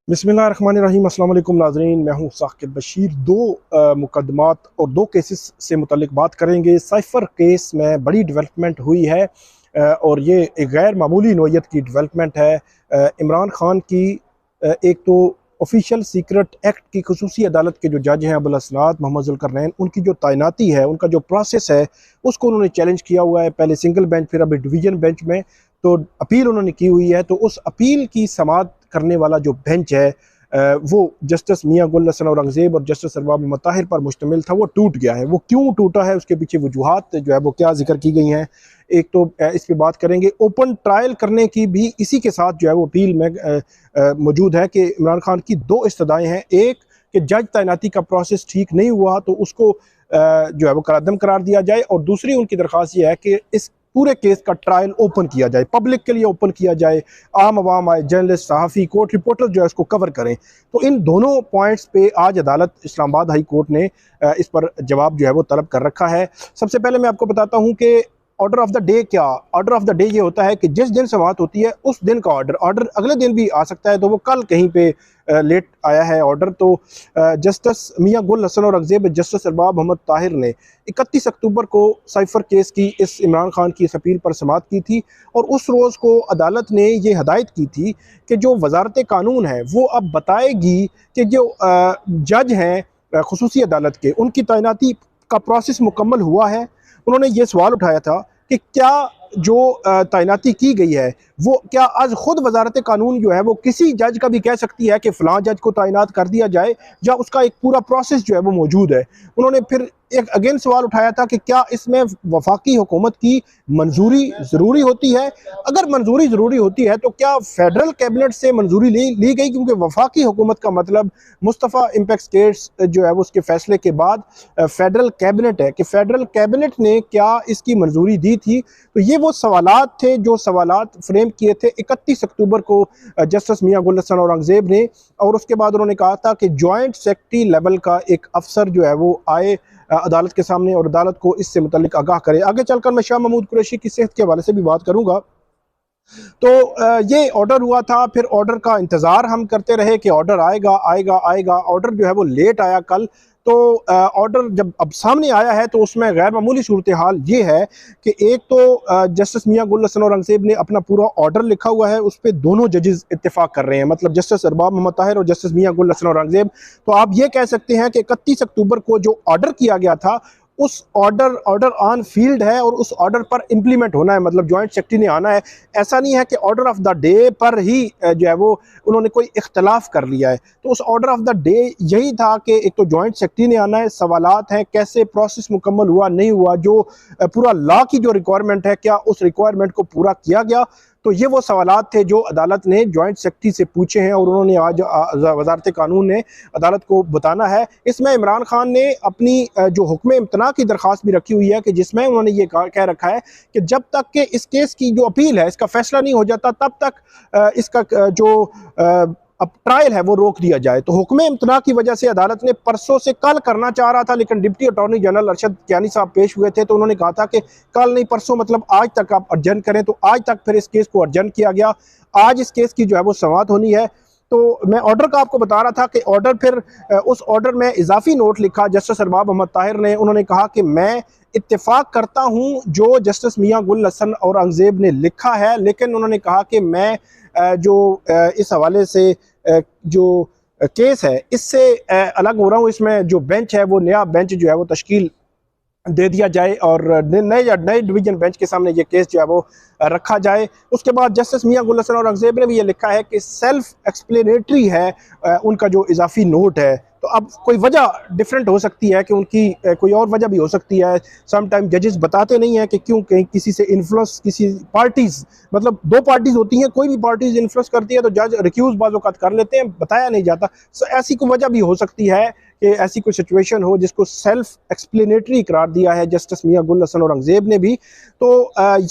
बिस्मिल्लाहिर्रहमानिर्रहीम। अस्सलाम वालेकुम नाज़रीन, मैं हूँ साकिब बशीर। दो मुकदमात और दो केसेस से मुतल्लिक बात करेंगे। साइफ़र केस में बड़ी डेवलपमेंट हुई है और ये एक गैर मामूली नौइयत की डेवलपमेंट है। इमरान खान की एक तो ऑफिशियल सीक्रेट एक्ट की खसूसी अदालत के जो जज हैं अबुल असनाद मोहम्मद ज़ुल्करनैन, उनकी जो तैनाती है, उनका जो प्रोसेस है, उसको उन्होंने चैलेंज किया हुआ है। पहले सिंगल बेंच, फिर अभी डिवीज़न बेंच में तो अपील उन्होंने की हुई है। तो उस अपील की समाअत करने वाला जो बेंच है वो जस्टिस मियां गुल हसन औरंगज़ेब और जस्टिस अरबाब मोहम्मद ताहिर पर मुश्तमिल था। वो टूट गया है। वो क्यों टूटा है, उसके पीछे वजूहात जो है वो क्या जिक्र की गई हैं, एक तो इस पे बात करेंगे। ओपन ट्रायल करने की भी इसी के साथ जो है वो अपील में मौजूद है कि इमरान खान की दो इस्तदाएँ हैं। एक कि जज तैनाती का प्रोसेस ठीक नहीं हुआ तो उसको जो है वो करारदम करार दिया जाए, और दूसरी उनकी दरख्वास्त ये है कि इस पूरे केस का ट्रायल ओपन किया जाए, पब्लिक के लिए ओपन किया जाए, आम आवाम आए, जर्नलिस्ट, सहाफ़ी, कोर्ट रिपोर्टर जो है इसको कवर करें। तो इन दोनों पॉइंट्स पे आज अदालत इस्लामाबाद हाई कोर्ट ने इस पर जवाब जो है वो तलब कर रखा है। सबसे पहले मैं आपको बताता हूँ कि ऑर्डर ऑफ द डे क्या। ऑर्डर ऑफ द डे ये होता है कि जिस दिन समाअत होती है उस दिन का ऑर्डर अगले दिन भी आ सकता है। तो वो कल कहीं पे लेट आया है ऑर्डर। तो जस्टिस मियां गुल हसन औरंगज़ेब, जस्टिस अरबाब मोहम्मद ताहिर ने 31 अक्टूबर को साइफर केस की इस इमरान खान की इस अपील पर समाअत की थी, और उस रोज़ को अदालत ने ये हदायत की थी कि जो वजारत कानून है वो अब बताएगी कि जो जज हैं खुसूसी अदालत के, उनकी तैनाती का प्रोसेस मुकम्मल हुआ है। उन्होंने ये सवाल उठाया था कि क्या जो तैनाती की गई है वो क्या आज खुद वजारत कानून जो है वो किसी जज का भी कह सकती है कि फ़लाँ जज को तैनात कर दिया जाए, या उसका एक पूरा प्रोसेस जो है वो मौजूद है। उन्होंने फिर एक अगेन सवाल उठाया था कि क्या इसमें वफाकी हुकूमत की मंजूरी ज़रूरी होती है। अगर मंजूरी ज़रूरी होती है तो क्या फेडरल कैबिनेट से मंजूरी ली गई, क्योंकि वफाकी हुकूमत का मतलब मुस्तफ़ा इम्पैक्ट केस जो है वो उसके फैसले के बाद फेडरल कैबिनेट है, कि फेडरल कैबिनेट ने क्या इसकी मंजूरी दी थी। तो ये वो सवालात थे जो सवालात फ्रेम किए थे 31 अक्टूबर को जस्टिस मियां गुल हसन औरंगज़ेब ने। और उसके बाद उन्होंने कहा था कि जॉइंट सेक्रेटरी लेवल का एक अफसर जो है वो आए अदालत के सामने और अदालत को इससे मुतल्लिक आगाह करे। आगे चलकर मैं शाह महमूद कुरैशी की सेहत के हवाले से भी बात करूँगा। तो ये ऑर्डर हुआ था, फिर ऑर्डर का इंतज़ार हम करते रहे कि ऑर्डर आएगा आएगा आएगा। ऑर्डर जो है वो लेट आया कल। तो ऑर्डर जब अब सामने आया है तो उसमें गैर मामूली सूरत हाल ये है कि एक तो जस्टिस मियां गुल हसन औरंगज़ेब ने अपना पूरा ऑर्डर लिखा हुआ है, उस पर दोनों जजेस इत्तेफाक कर रहे हैं, मतलब जस्टिस अरबाब मोहम्मद ताहिर और जस्टिस मियां गुल हसन औरंगज़ेब। तो आप ये कह सकते हैं कि 31 अक्टूबर को जो ऑर्डर किया गया था उस ऑर्डर ऑन फील्ड है और उस ऑर्डर पर इम्प्लीमेंट होना है, मतलब जॉइंट सेक्रेटरी ने आना है। ऐसा नहीं है कि ऑर्डर ऑफ द डे पर ही जो है वो उन्होंने कोई इख्तलाफ कर लिया है। तो उस ऑर्डर ऑफ द डे यही था कि एक तो जॉइंट सेक्रेटरी ने आना है, सवालात हैं कैसे प्रोसेस मुकम्मल हुआ नहीं हुआ, जो पूरा लॉ की जो रिक्वायरमेंट है क्या उस रिक्वायरमेंट को पूरा किया गया। तो ये वो सवालात थे जो अदालत ने जॉइंट सेक्रेटरी से पूछे हैं, और उन्होंने आज वजारत कानून ने अदालत को बताना है। इसमें इमरान खान ने अपनी जो हुक्म इम्तना की दरख्वास्त भी रखी हुई है, कि जिसमें उन्होंने ये कह रखा है कि जब तक कि इस केस की जो अपील है, इसका फैसला नहीं हो जाता, तब तक इसका जो अब ट्रायल है वो रोक दिया जाए। तो हुक्म इम्तना की वजह से अदालत ने परसों से कल करना चाह रहा था, लेकिन deputy attorney general Arshad Kiani साहब पेश हुए थे, तो उन्होंने कहा था कि कल नहीं परसों, मतलब आज तक आप अर्जन करें। तो आज तक फिर इस केस को अर्जन किया गया। आज इस केस की जो है वो समाअत होनी है। तो मैं ऑर्डर का आपको बता रहा था कि ऑर्डर फिर उस ऑर्डर में इजाफी नोट लिखा जस्टिस अरबाब मोहम्मद ताहिर ने। उन्होंने कहा कि मैं इत्तेफाक करता हूँ जो जस्टिस मियां गुल हसन औरंगज़ेब ने लिखा है, लेकिन उन्होंने कहा कि मैं जो इस हवाले से जो केस है इससे अलग हो रहा हूँ। इसमें जो बेंच है वो नया बेंच जो है वो तश्कील दे दिया जाए और नए डिवीजन बेंच के सामने ये केस जो है वो रखा जाए। उसके बाद जस्टिस मियां गुल हसन औरंगज़ेब ने भी ये लिखा है कि सेल्फ एक्सप्लेनेटरी है उनका जो इजाफी नोट है। तो अब कोई वजह डिफरेंट हो सकती है कि उनकी कोई और वजह भी हो सकती है। सम टाइम जजेस बताते नहीं हैं कि क्यों कहीं किसी से इन्फ्लुएंस, किसी पार्टीज़, मतलब दो पार्टीज़ होती हैं, कोई भी पार्टीज़ इन्फ्लुएंस करती है तो जज रिक्यूज़ बाज़ औक़ात कर लेते हैं, बताया नहीं जाता। ऐसी कोई वजह भी हो सकती है कि ऐसी कोई सिचुएशन हो जिसको सेल्फ एक्सप्लेनेटरी करार दिया है जस्टिस मियां गुल हसन औरंगजेब ने भी। तो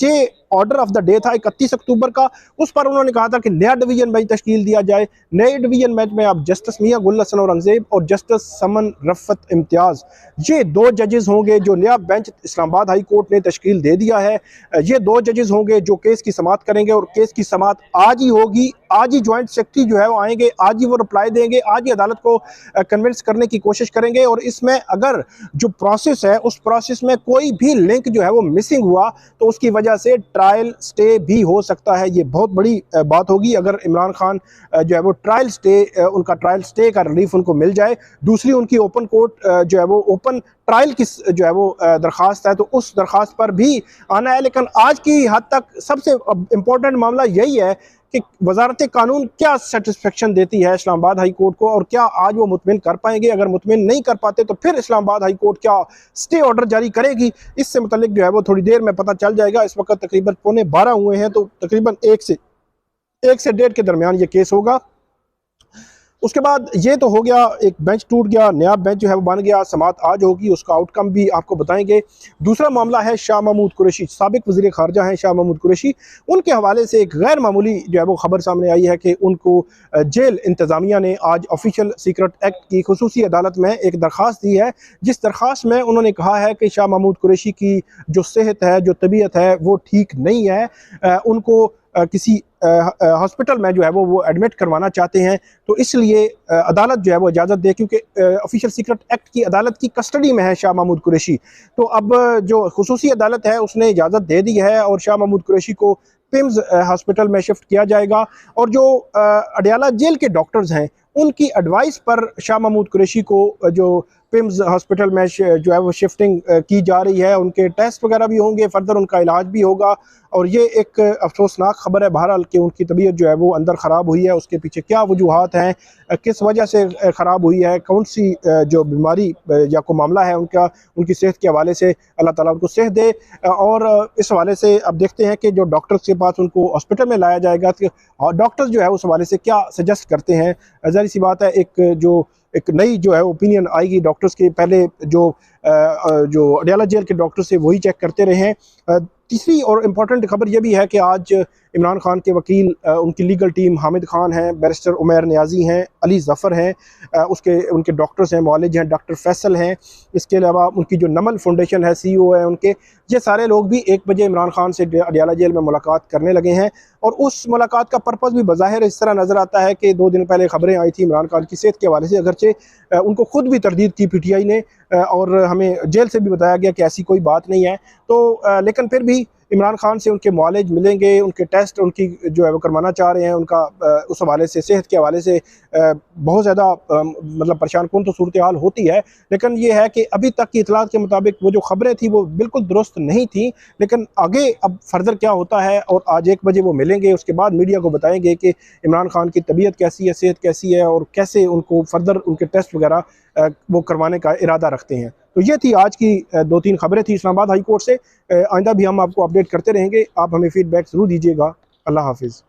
ये ऑर्डर ऑफ द डे था 31 अक्टूबर का। उस पर उन्होंने कहा था कि नया डिवीजन बेंच तश्कील दिया जाए। नए डिवीजन बेंच में अब जस्टिस मियां गुल हसन औरंगजेब और जस्टिस समन रफ़त इम्तियाज़, ये दो जजेस होंगे जो नया बेंच इस्लामाबाद हाई कोर्ट ने तश्कील दे दिया है। ये दो जजेस होंगे जो केस की समाअत करेंगे और केस की समाअत आज ही होगी। आज ही ज्वाइंट सेक्रेटरी जो है वो आएंगे, आज ही वो रिप्लाई देंगे, आज ही अदालत को कन्विंस करने की कोशिश करेंगे। और इसमें अगर जो प्रोसेस है उस प्रोसेस में कोई भी लिंक जो है वो मिसिंग हुआ तो उसकी वजह से ट्रायल स्टे भी हो सकता है। ये बहुत बड़ी बात होगी अगर इमरान खान जो है वो ट्रायल स्टे, उनका ट्रायल स्टे का रिलीफ उनको मिल जाए। दूसरी उनकी ओपन कोर्ट जो है वो ओपन ट्रायल की जो है वो दरख्वास्त है, तो उस दरख्वास्त पर भी आना है। लेकिन आज की हद तक सबसे इम्पोर्टेंट मामला यही है कि वजारत कानून क्या सेटिस्फेक्शन देती है इस्लामाबाद हाई कोर्ट को और क्या आज वो मुतमिन कर पाएंगे। अगर मुतमिन नहीं कर पाते तो फिर इस्लामाबाद हाई कोर्ट क्या स्टे ऑर्डर जारी करेगी, इससे मुतल्लिक जो है वो थोड़ी देर में पता चल जाएगा। इस वक्त तकरीबन 11:15 हुए हैं, तो तकरीबन 1 से 1:30 के दरमियान ये केस होगा। उसके बाद ये तो हो गया, एक बेंच टूट गया, नया बेंच जो है वो बन गया, समाअत आज होगी, उसका आउटकम भी आपको बताएंगे। दूसरा मामला है शाह महमूद कुरैशी, साबिक वज़ीर ख़ारजा हैं शाह महमूद कुरैशी। उनके हवाले से एक गैर मामूली जो है वो खबर सामने आई है कि उनको जेल इंतज़ामिया ने आज ऑफिशियल सीक्रेट एक्ट की खुसूसी अदालत में एक दरख्वास्त दी है, जिस दरख्वास्त में उन्होंने कहा है कि शाह महमूद कुरैशी की जो सेहत है, जो तबीयत है वो ठीक नहीं है। उनको किसी हॉस्पिटल में जो है वो एडमिट करवाना चाहते हैं, तो इसलिए अदालत जो है वो इजाज़त दे, क्योंकि ऑफिशियल सीक्रेट एक्ट की अदालत की कस्टडी में है शाह महमूद कुरैशी। तो अब जो खुसूसी अदालत है उसने इजाज़त दे दी है और शाह महमूद कुरैशी को पिम्स हॉस्पिटल में शिफ्ट किया जाएगा। और जो अडयाला जेल के डॉक्टर्स हैं उनकी एडवाइस पर शाह महमूद कुरैशी को जो पिम्स हॉस्पिटल में जो है वो शिफ्टिंग की जा रही है। उनके टेस्ट वगैरह भी होंगे, फर्दर उनका इलाज भी होगा। और ये एक अफसोसनाक खबर है बहरहाल कि उनकी तबीयत जो है वो अंदर ख़राब हुई है। उसके पीछे क्या वजूहात हैं, किस वजह से ख़राब हुई है, कौन सी जो बीमारी या कोई मामला है उनका, उनकी सेहत के हवाले से अल्लाह ताला उनको सेहत दे। और इस हवाले से अब देखते हैं कि जो डॉक्टर्स के पास उनको हॉस्पिटल में लाया जाएगा, डॉक्टर्स जो है उस हवाले से क्या सजेस्ट करते हैं। ज़ाहिर सी बात है एक नई जो है ओपिनियन आएगी डॉक्टर्स के। पहले जो अडयाला जेल के डॉक्टर्स थे वही चेक करते रहे हैं। तीसरी और इम्पॉर्टेंट खबर यह भी है कि आज इमरान खान के वकील, उनकी लीगल टीम हामिद खान हैं, बैरिस्टर उमैर नियाजी हैं, अली ज़फ़र हैं, उनके डॉक्टर्स हैं, मौलिज हैं, डॉक्टर फैसल हैं। इसके अलावा उनकी जो नमल फाउंडेशन है CEO है उनके, ये सारे लोग भी 1 बजे इमरान खान से अडयाला जेल में मुलाकात करने लगे हैं। और उस मुलाकात का पर्पज़ भी बज़ाहिर इस तरह नज़र आता है कि 2 दिन पहले खबरें आई थी इमरान खान की सेहत के हवाले से, अगरचे उनको खुद भी तरदीद की PTI ने और हमें जेल से भी बताया गया कि ऐसी कोई बात नहीं है। तो लेकिन फिर भी इमरान खान से उनके मौलिज मिलेंगे, उनके टेस्ट उनकी जो है वो करवाना चाह रहे हैं, उनका उस हवाले से, सेहत के हवाले से बहुत ज़्यादा मतलब परेशान कौन तो सूरत हाल होती है। लेकिन ये है कि अभी तक की इतलात के मुताबिक वो जो खबरें थी वो बिल्कुल दुरुस्त नहीं थी। लेकिन आगे अब फर्दर क्या होता है, और आज 1 बजे वो मिलेंगे, उसके बाद मीडिया को बताएंगे कि इमरान खान की तबीयत कैसी है, सेहत कैसी है और कैसे उनको फर्दर उनके टेस्ट वगैरह वो करवाने का इरादा रखते हैं। तो ये थी आज की 2-3 खबरें थी इस्लामाबाद हाई कोर्ट से। आइंदा भी हम आपको अपडेट करते रहेंगे। आप हमें फीडबैक ज़रूर दीजिएगा। अल्लाह हाफिज़।